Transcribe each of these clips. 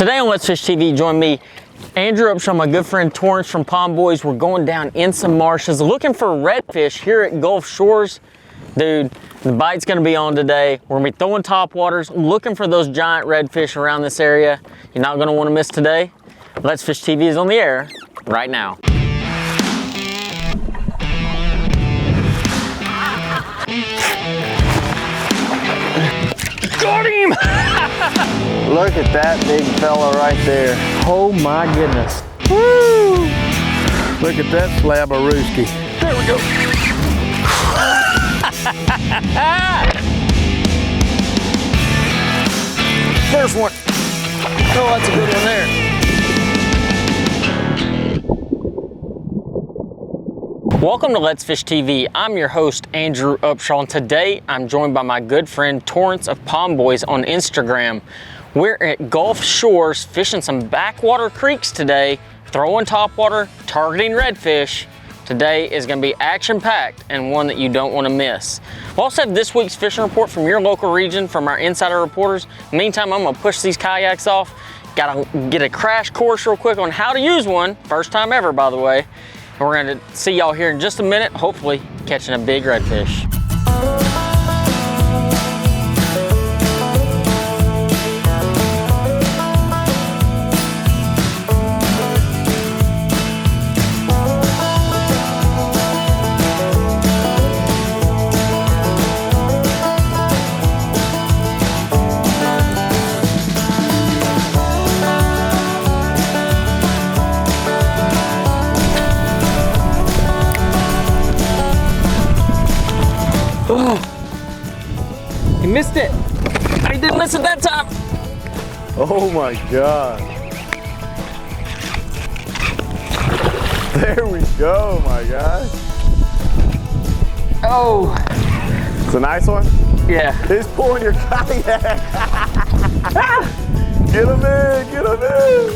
Today on Let's Fish TV, join me, Andrew Upshaw, my good friend Torrance from Pond Boys. We're going down in some marshes looking for redfish here at Gulf Shores. Dude, the bite's gonna be on today. We're gonna be throwing top waters, looking for those giant redfish around this area. You're not gonna wanna miss today. Let's Fish TV is on the air right now. Got him! Look at that big fella right there. Oh my goodness. Woo! Look at that slab of rooski. There we go. There's one. Oh, that's a good one there. Welcome to Let's Fish TV. I'm your host, Andrew Upshaw, and today I'm joined by my good friend Torrance of Pond Boys on Instagram. We're at Gulf Shores fishing some backwater creeks today, throwing topwater, targeting redfish. Today is going to be action-packed and one that you don't want to miss. We also have this week's fishing report from your local region from our insider reporters. Meantime, I'm going to push these kayaks off. Got to get a crash course real quick on how to use one. First time ever, by the way. And we're going to see y'all here in just a minute, hopefully catching a big redfish. Oh, he missed it. He didn't miss it that time. Oh my God. There we go, my guy. Oh. It's a nice one? Yeah. He's pulling your kayak. Get him in, get him in.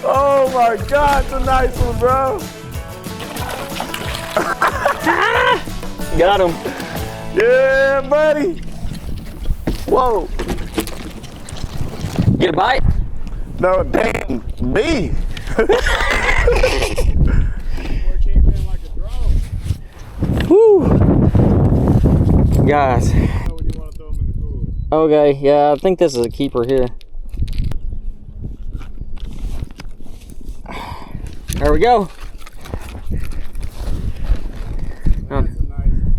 Oh my God, it's a nice one, bro. Got him. Yeah, buddy. Whoa. Get a bite? No, dang, me. Woo. Guys. Okay, yeah, I think this is a keeper here. There we go.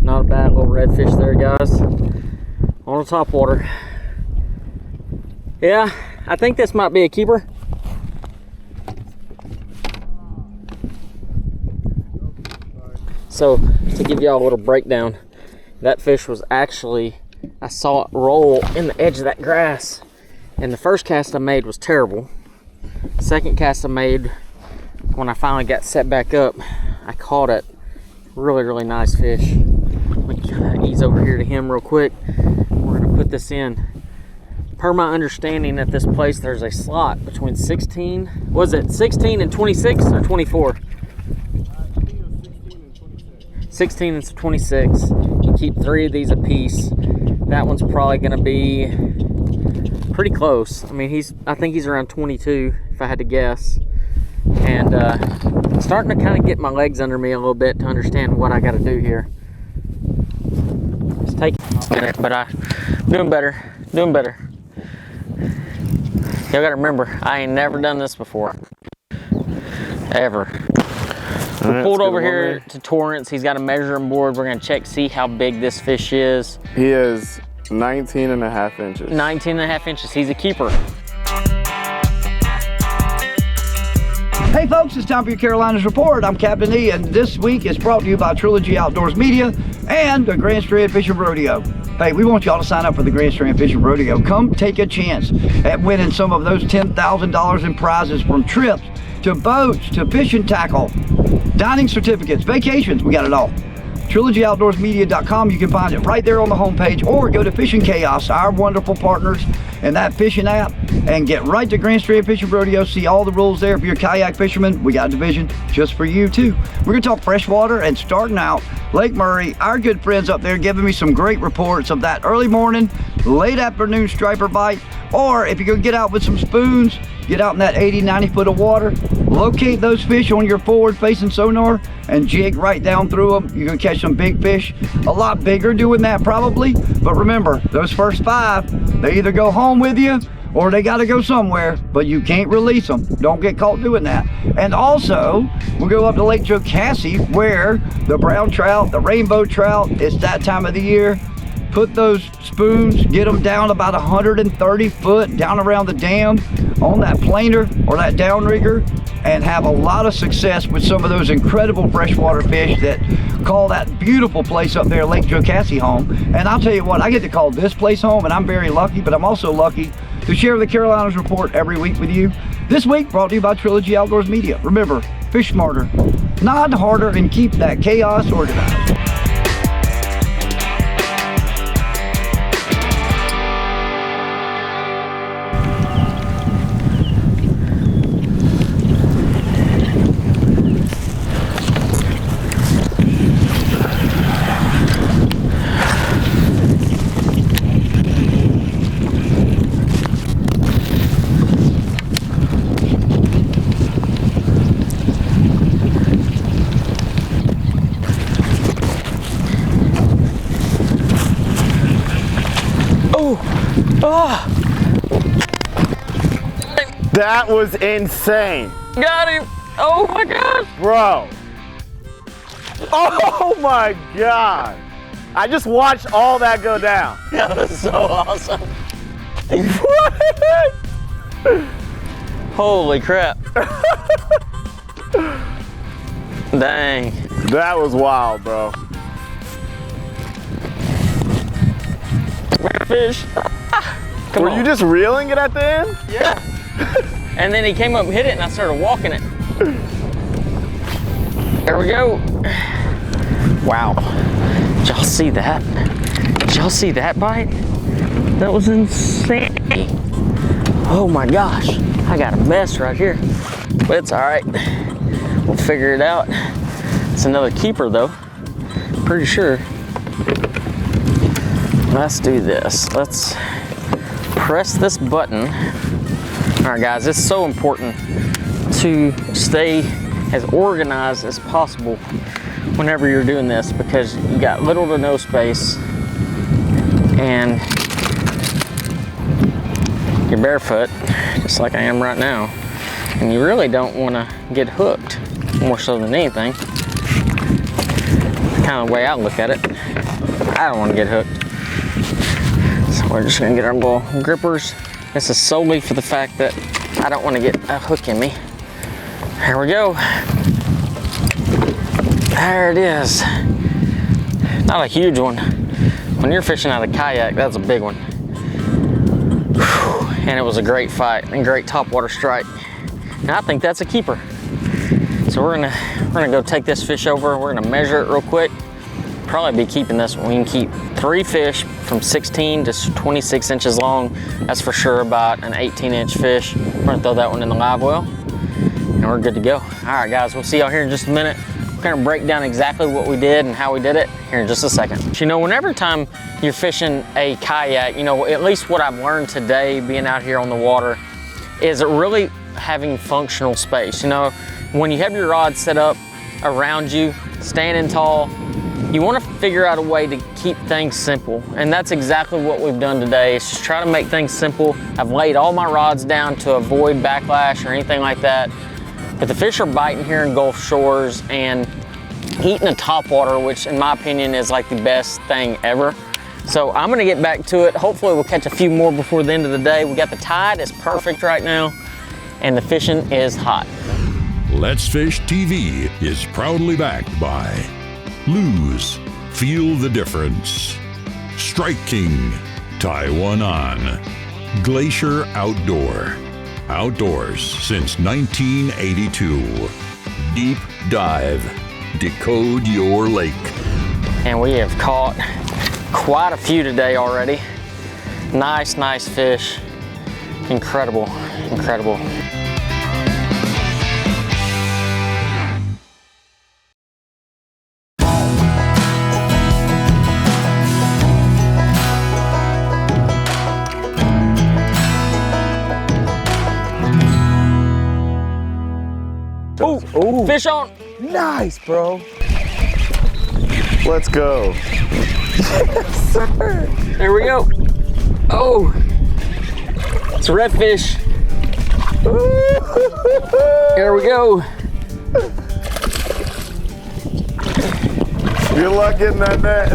Not a bad little redfish there, guys. On the top water. Yeah, I think this might be a keeper. So, to give y'all a little breakdown, that fish was actually, I saw it roll in the edge of that grass. And the first cast I made was terrible. Second cast I made, when I finally got set back up, I caught it. Really, really nice fish. Let me ease over here to him real quick. We're gonna put this in. Per my understanding at this place, there's a slot between 16, was it 16 and 26 or 24? 16 and 26. You keep 3 of these a piece. That one's probably gonna be pretty close. I mean, I think he's around 22 if I had to guess. And starting to kind of get my legs under me a little bit to understand what I got to do here. It's taking a minute, but I'm doing better, doing better. Y'all got to remember, I ain't never done this before, ever. We pulled over here to Torrance. He's got a measuring board. We're going to check, see how big this fish is. He is 19 and a half inches. 19 and a half inches. He's a keeper. Hey folks, it's time for your Carolinas Report. I'm Captain E, and this week is brought to you by Trilogy Outdoors Media and the Grand Strand Fishing Rodeo. Hey, we want y'all to sign up for the Grand Strand Fishing Rodeo. Come take a chance at winning some of those $10,000 in prizes, from trips to boats to fishing tackle, dining certificates, vacations, we got it all. TrilogyOutdoorsMedia.com. You can find it right there on the homepage, or go to Fishing Chaos, our wonderful partners in that fishing app, and get right to Grand Strand Fishing Rodeo. See all the rules there. If you're a kayak fisherman, we got a division just for you too. We're gonna talk freshwater, and starting out, Lake Murray. Our good friends up there giving me some great reports of that early morning, late afternoon striper bite. Or if you're gonna get out with some spoons, get out in that 80, 90 foot of water, locate those fish on your forward facing sonar and jig right down through them. You're gonna catch some big fish, a lot bigger doing that probably. But remember, those first 5, they either go home with you or they gotta go somewhere, but you can't release them. Don't get caught doing that. And also, we'll go up to Lake Jocassee, where the brown trout, the rainbow trout, it's that time of the year. Put those spoons, get them down about 130 foot, down around the dam, on that planer or that downrigger, and have a lot of success with some of those incredible freshwater fish that call that beautiful place up there, Lake Jocassee, home. And I'll tell you what, I get to call this place home, and I'm very lucky, but I'm also lucky to share the Carolinas Report every week with you. This week brought to you by Trilogy Outdoors Media. Remember, fish smarter, nod harder, and keep that chaos organized. That was insane. Got him. Oh my gosh. Bro. Oh my God. I just watched all that go down. That was so awesome. What? Holy crap. Dang. That was wild, bro. Fish. Were you just reeling it at the end? Yeah. And then he came up and hit it, and I started walking it. There we go. Wow. Did y'all see that? Did y'all see that bite? That was insane. Oh my gosh. I got a mess right here. But it's all right. We'll figure it out. It's another keeper though. Pretty sure. Let's do this. Let's press this button. All right, guys, it's so important to stay as organized as possible whenever you're doing this, because you got little to no space and you're barefoot, just like I am right now, and you really don't want to get hooked, more so than anything. Kind of the way I look at it, I don't want to get hooked. So we're just gonna get our little grippers. This is solely for the fact that I don't want to get a hook in me. Here we go. There it is. Not a huge one. When you're fishing out of a kayak, that's a big one. Whew. And it was a great fight and great topwater strike. And I think that's a keeper. So we're gonna go take this fish over. We're gonna measure it real quick. Probably be keeping this one. We can keep 3 fish from 16 to 26 inches long. That's for sure about an 18-inch fish. We're gonna throw that one in the live well, and we're good to go. All right, guys, we'll see y'all here in just a minute. We're gonna break down exactly what we did and how we did it here in just a second. You know, whenever time you're fishing a kayak, you know, at least what I've learned today being out here on the water is really having functional space. You know, when you have your rod set up around you, standing tall, you want to figure out a way to keep things simple, and that's exactly what we've done today. Is just try to make things simple. I've laid all my rods down to avoid backlash or anything like that. But the fish are biting here in Gulf Shores and eating a topwater, which in my opinion is like the best thing ever. So I'm gonna get back to it. Hopefully we'll catch a few more before the end of the day. We got the tide is perfect right now, and the fishing is hot. Let's Fish TV is proudly backed by Lose, Feel the Difference, Strike King, Taiwan On, Glacier Outdoor, Outdoors since 1982, Deep Dive, Decode Your Lake, And we have caught quite a few today already. Nice, nice fish. Incredible, incredible. Oh, fish on. Nice, bro. Let's go. Yes, sir. There we go. Oh, it's a redfish. There we go. Good luck getting that net.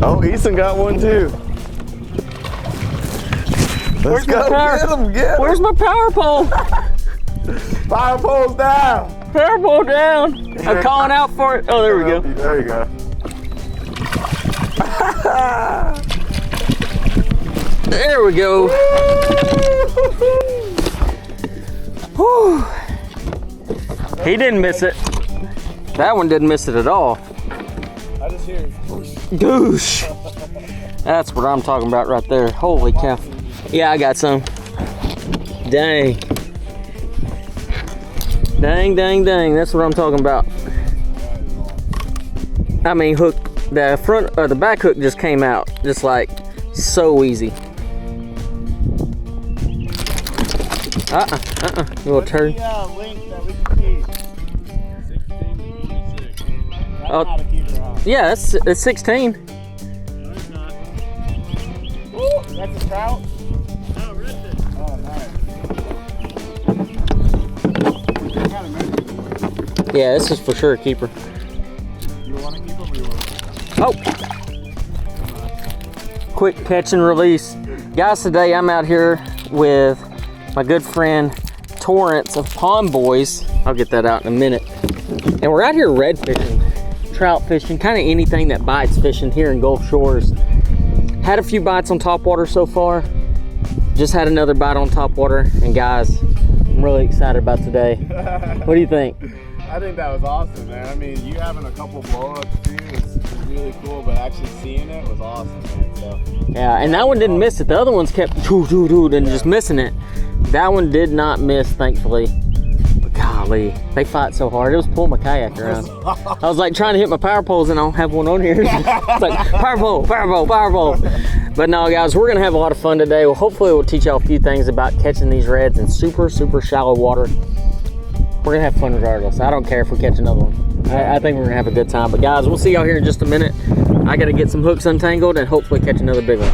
Oh, Easton got one too. Let's go. Get him, get him. Where's my power pole? Power pole's down. Power pole down. I'm calling out for it. Oh, there we go. There you go. There we go. Whew. He didn't miss it. That one didn't miss it at all. I just hear Goosh. That's what I'm talking about right there. Holy cow. Yeah, I got some. Dang. Dang, dang, dang. That's what I'm talking about. I mean, hook, the front or the back hook just came out. Just like so easy. Little turd. link that we can keep. 1626. Oh, yeah, it's 16. No, it's not. Ooh, that's a trout? No, redfish. Oh, nice. Yeah, this is for sure a keeper. You want to keep them or you want to? Oh! Quick catch and release. Guys, today I'm out here with my good friend Tarrence of Pond Boys. I'll get that out in a minute. And we're out here red fishing, trout fishing, kind of anything that bites fishing here in Gulf Shores. Had a few bites on topwater so far. Just had another bite on topwater. And guys, I'm really excited about today. What do you think? I think that was awesome, man. I mean, you having a couple blow-ups too is really cool, but actually seeing it was awesome, man. So yeah, and that one didn't miss it. The other ones kept and just missing it. That one did not miss, thankfully. But golly, they fight so hard. It was pulling my kayak around. I was like trying to hit my power poles and I don't have one on here. It's like power pole, power pole, power pole. But no, guys, we're gonna have a lot of fun today. Well, hopefully we'll teach y'all a few things about catching these reds in super, super shallow water. We're gonna have fun regardless. I don't care if we catch another one. I think we're gonna have a good time. But guys, we'll see y'all here in just a minute. I gotta get some hooks untangled and hopefully catch another big one.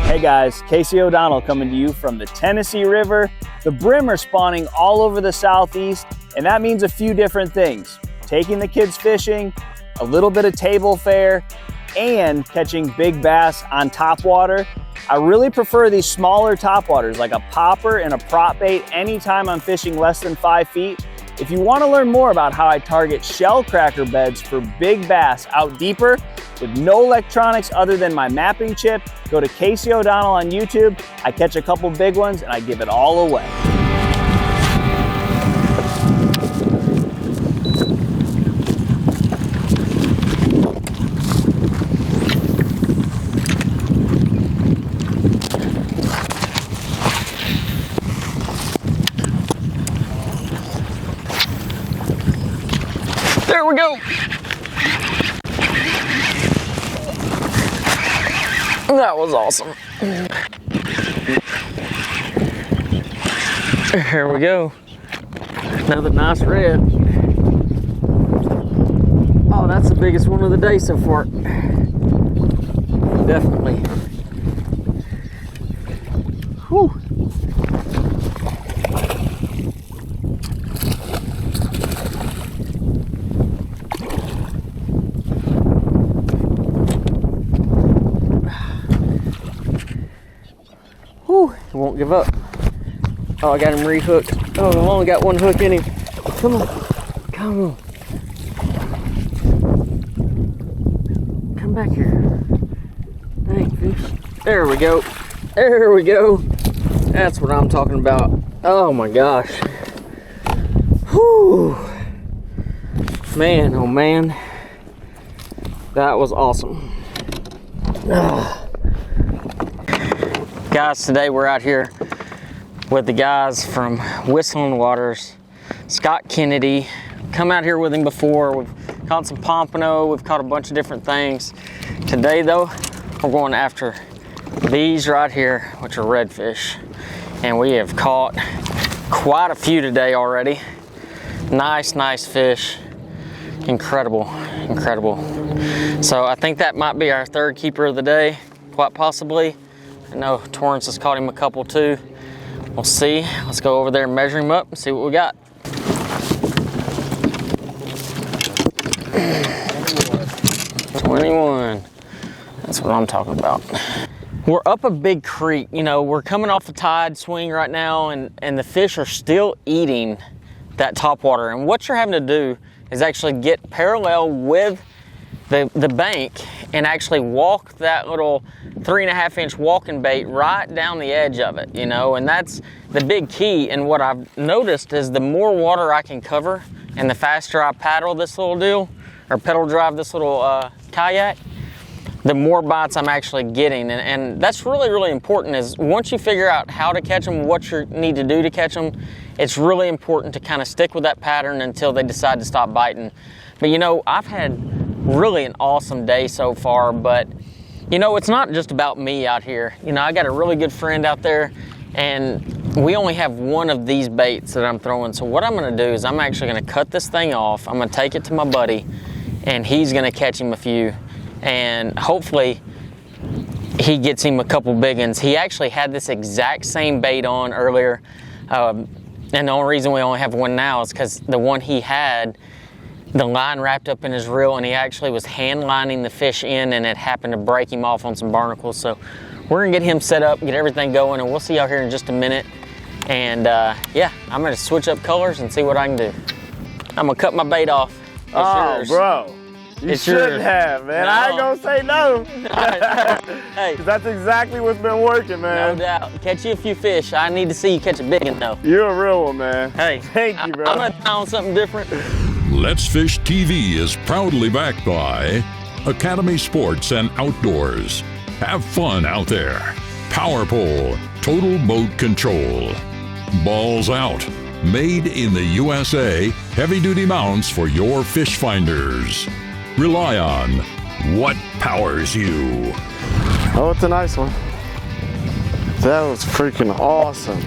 Hey guys, Casey O'Donnell coming to you from the Tennessee River. The brim are spawning all over the southeast, and that means a few different things. Taking the kids fishing, a little bit of table fare, and catching big bass on topwater. I really prefer these smaller topwaters like a popper and a prop bait anytime I'm fishing less than 5 feet. If you want to learn more about how I target shell cracker beds for big bass out deeper with no electronics other than my mapping chip, go to Casey O'Donnell on YouTube. I catch a couple big ones and I give it all away. There we go. That was awesome. Here we go. Another nice red. Oh, that's the biggest one of the day so far. Definitely. Whew. Won't give up. Oh, I got him rehooked. Oh, I only got one hook in him. Come on. Come on. Come back here. Dang fish. There we go. There we go. That's what I'm talking about. Oh my gosh. Whew. Man, oh man. That was awesome. Guys, today we're out here with the guys from Whistlin Waters. Scott Kennedy, come out here with him before. We've caught some pompano, we've caught a bunch of different things. Today though, we're going after these right here, which are redfish. And we have caught quite a few today already. Nice, nice fish. Incredible, incredible. So I think that might be our third keeper of the day, quite possibly. I know Torrance has caught him a couple too. We'll see. Let's go over there and measure him up and see what we got. $21. That's what I'm talking about. We're up a big creek. You know, we're coming off the tide swing right now, and the fish are still eating that top water. And what you're having to do is actually get parallel with the bank and actually walk that little 3.5 inch walking bait right down the edge of it, you know, and that's the big key. And what I've noticed is the more water I can cover and the faster I paddle this little deal, or pedal drive this little kayak, the more bites I'm actually getting. And that's really, really important. Is once you figure out how to catch them, what you need to do to catch them, it's really important to kind of stick with that pattern until they decide to stop biting. But you know, I've had really an awesome day so far, but you know, it's not just about me out here. You know, I got a really good friend out there, and we only have one of these baits that I'm throwing. So what I'm gonna do is I'm actually gonna cut this thing off. I'm gonna take it to my buddy, and he's gonna catch him a few, and hopefully he gets him a couple big ones. He actually had this exact same bait on earlier, and the only reason we only have one now is because the one he had, the line wrapped up in his reel, and he actually was hand lining the fish in, and it happened to break him off on some barnacles. So we're gonna get him set up, get everything going, and we'll see y'all here in just a minute. And yeah, I'm gonna switch up colors and see what I can do. I'm gonna cut my bait off. It's yours. Bro, you shouldn't have, man. No. I ain't gonna say no. Hey, Cause that's exactly what's been working, man. no doubt. Catch you a few fish. I need to see you catch a big one though. You're a real one, man. Hey, Thank you, bro. I'm gonna try on something different. Let's Fish TV is proudly backed by Academy Sports and Outdoors. Have fun out there. Power Pole, total boat control. Balls Out, made in the USA, heavy-duty mounts for your fish finders. Rely on what powers you. Oh, it's a nice one. That was freaking awesome.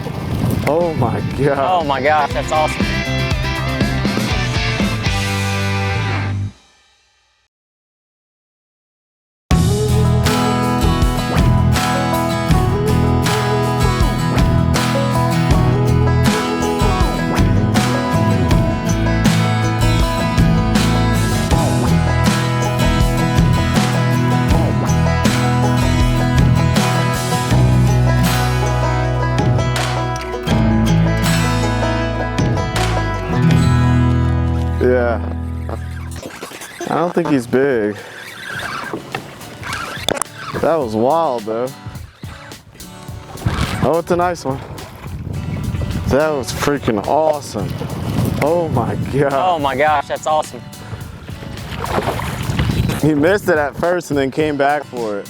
Oh my God. Oh my gosh, that's awesome. Yeah. I don't think he's big. That was wild though. Oh, it's a nice one. That was freaking awesome. Oh my God. Oh my gosh, that's awesome. He missed it at first and then came back for it.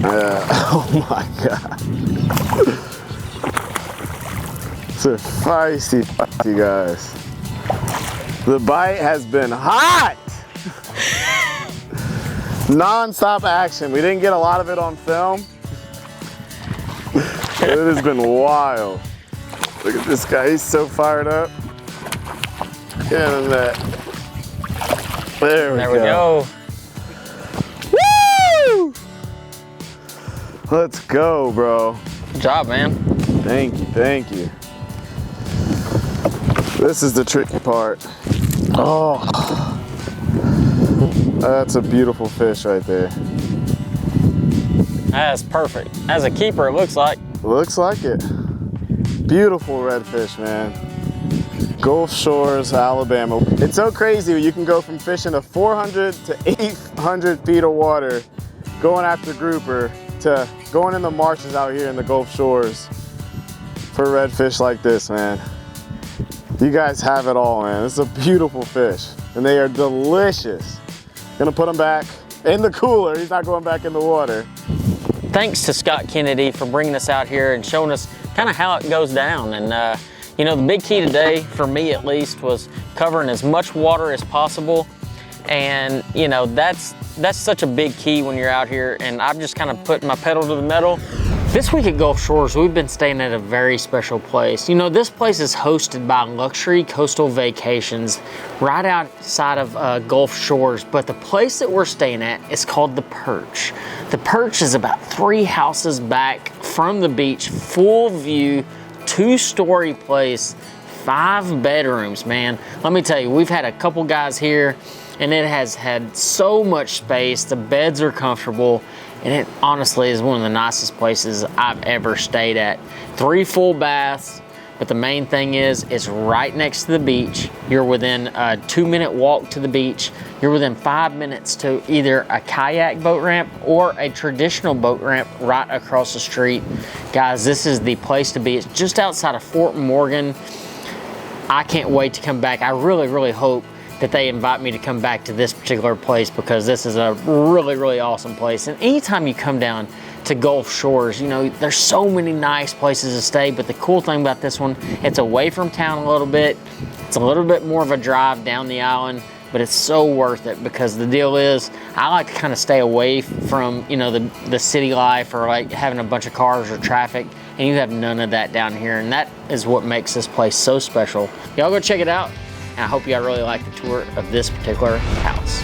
Oh my God. It's a feisty, guys. The bite has been hot. Non-stop action. We didn't get a lot of it on film. It has been wild. Look at this guy, he's so fired up. Get in that. There we go. Woo! Let's go, bro. Good job, man. Thank you, thank you. This is the tricky part. Oh, that's a beautiful fish right there. That's perfect. As a keeper, it looks like. Looks like it. Beautiful redfish, man. Gulf Shores, Alabama. It's so crazy. You can go from fishing a 400 to 800 feet of water, going after grouper, to going in the marshes out here in the Gulf Shores. for redfish like this, man. You guys have it all, man. It's a beautiful fish, and they are delicious. Gonna put them back in the cooler. He's not going back in the water. Thanks to Scott Kennedy for bringing us out here and showing us kind of how it goes down. And you know, the big key today, for me at least, was covering as much water as possible. And you know, that's such a big key when you're out here, and I'm just kind of putting my pedal to the metal. This week at Gulf Shores, we've been staying at a very special place. You know, this place is hosted by Luxury Coastal Vacations right outside of Gulf Shores, but the place that we're staying at is called The Perch. The Perch is about 3 houses back from the beach, full view, 2-story place, 5 bedrooms, man. Let me tell you, we've had a couple guys here, and it has had so much space. The beds are comfortable, and it honestly is one of the nicest places I've ever stayed at. 3 full baths, but the main thing is it's right next to the beach. You're within a 2-minute walk to the beach. You're within 5 minutes to either a kayak boat ramp or a traditional boat ramp right across the street. Guys, this is the place to be. It's just outside of Fort Morgan. I can't wait to come back. I really, really hope that they invite me to come back to this particular place, because this is a really, really awesome place. And anytime you come down to Gulf Shores, you know, there's so many nice places to stay, but the cool thing about this one, it's away from town a little bit. It's a little bit more of a drive down the island, but it's so worth it, because the deal is, I like to kind of stay away from, you know, the city life, or like having a bunch of cars or traffic, and you have none of that down here, and that is what makes this place so special. Y'all go check it out. And I hope y'all really like the tour of this particular house.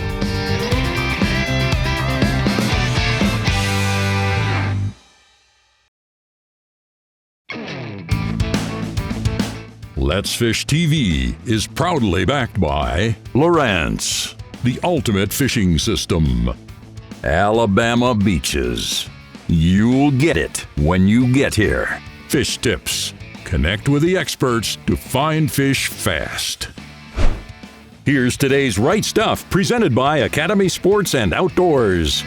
Let's Fish TV is proudly backed by Lowrance, the ultimate fishing system. Alabama beaches. You'll get it when you get here. Fish tips. Connect with the experts to find fish fast. Here's today's Right Stuff, presented by Academy Sports and Outdoors.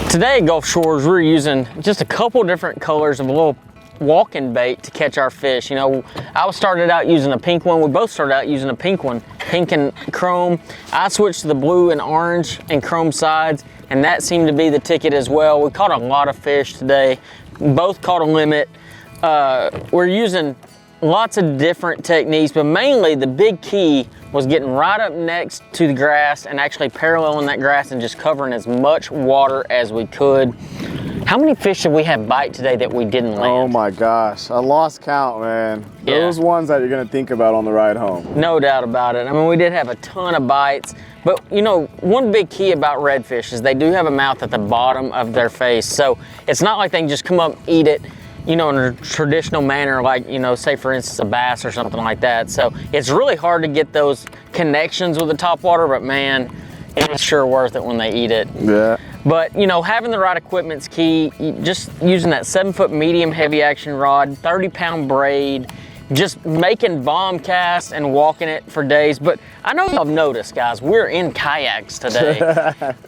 Today at Gulf Shores, we're using just a couple different colors of a little walking bait to catch our fish. You know, I started out using a pink one. We both started out using a pink one, pink and chrome. I switched to the blue and orange and chrome sides, and that seemed to be the ticket as well. We caught a lot of fish today. Both caught a limit. We're using lots of different techniques, but mainly the big key was getting right up next to the grass and actually paralleling that grass and just covering as much water as we could. How many fish did we have bite today that we didn't land? Oh my gosh, I lost count, man. Yeah. Those ones that you're gonna think about on the ride home. No doubt about it. I mean, we did have a ton of bites, but you know, one big key about redfish is they do have a mouth at the bottom of their face. So it's not like they can just come up and eat it, you know, in a traditional manner, like, you know, say for instance a bass or something like that. So it's really hard to get those connections with the topwater, but man, it's sure worth it when they eat it. Yeah. But you know, having the right equipment's key. Just using that 7-foot medium heavy action rod, 30-pound braid, just making bomb casts and walking it for days. But I know y'all have noticed, guys, we're in kayaks today.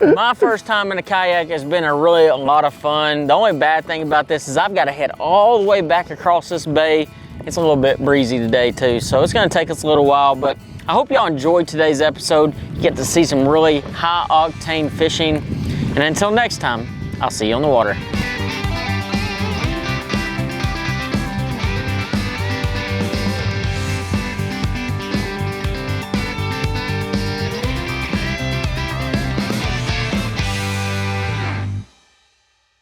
My first time in a kayak has been a lot of fun. The only bad thing about this is I've got to head all the way back across this bay. It's a little bit breezy today too, so it's gonna take us a little while, but I hope y'all enjoyed today's episode. You get to see some really high octane fishing. And until next time, I'll see you on the water.